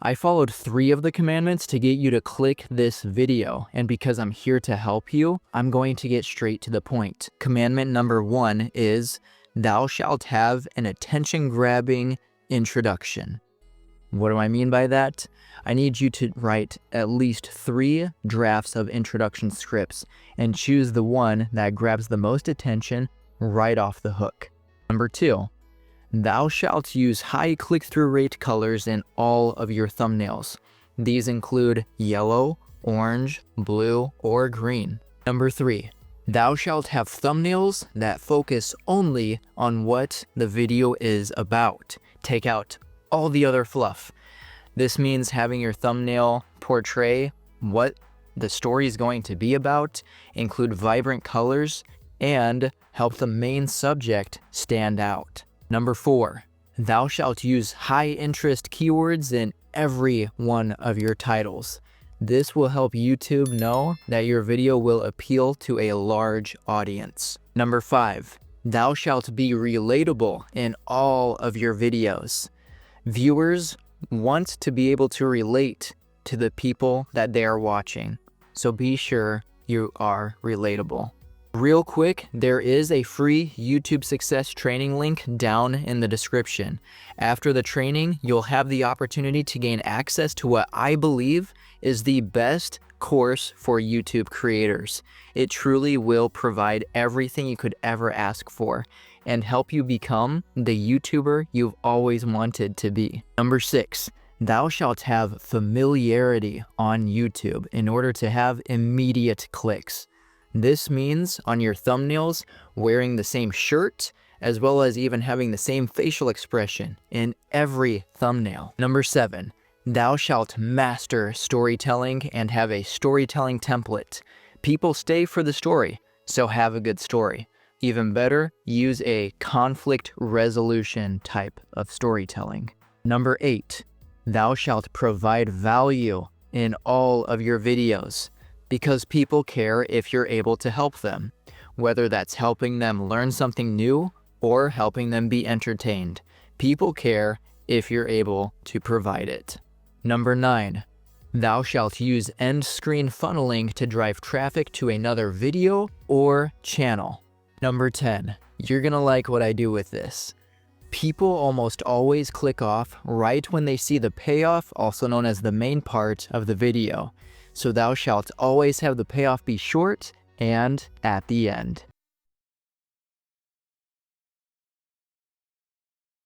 I followed 3 of the commandments to get you to click this video, and because I'm here to help you, I'm going to get straight to the point. Commandment number 1 is, thou shalt have an attention-grabbing introduction. What do I mean by that? I need you to write at least 3 drafts of introduction scripts and choose the one that grabs the most attention right off the hook. Number 2, thou shalt use high click-through rate colors in all of your thumbnails. These include yellow, orange, blue, or green. Number 3, thou shalt have thumbnails that focus only on what the video is about. Take out all the other fluff. This means having your thumbnail portray what the story is going to be about, include vibrant colors, and help the main subject stand out. Number 4, thou shalt use high interest keywords in every one of your titles. This will help YouTube know that your video will appeal to a large audience. Number 5, thou shalt be relatable in all of your videos. Viewers want to be able to relate to the people that they are watching, so be sure you are relatable. Real quick, there is a free YouTube success training link down in the description. After the training, you'll have the opportunity to gain access to what I believe is the best course for YouTube creators. It truly will provide everything you could ever ask for and help you become the YouTuber you've always wanted to be. Number 6, thou shalt have familiarity on YouTube in order to have immediate clicks. This means on your thumbnails, wearing the same shirt, as well as even having the same facial expression in every thumbnail. Number 7, thou shalt master storytelling and have a storytelling template. People stay for the story, so have a good story. Even better, use a conflict resolution type of storytelling. Number 8, thou shalt provide value in all of your videos, because people care if you're able to help them, whether that's helping them learn something new or helping them be entertained. People care if you're able to provide it. Number 9, thou shalt use end screen funneling to drive traffic to another video or channel. Number 10, you're gonna like what I do with this. People almost always click off right when they see the payoff, also known as the main part of the video. So thou shalt always have the payoff be short and at the end.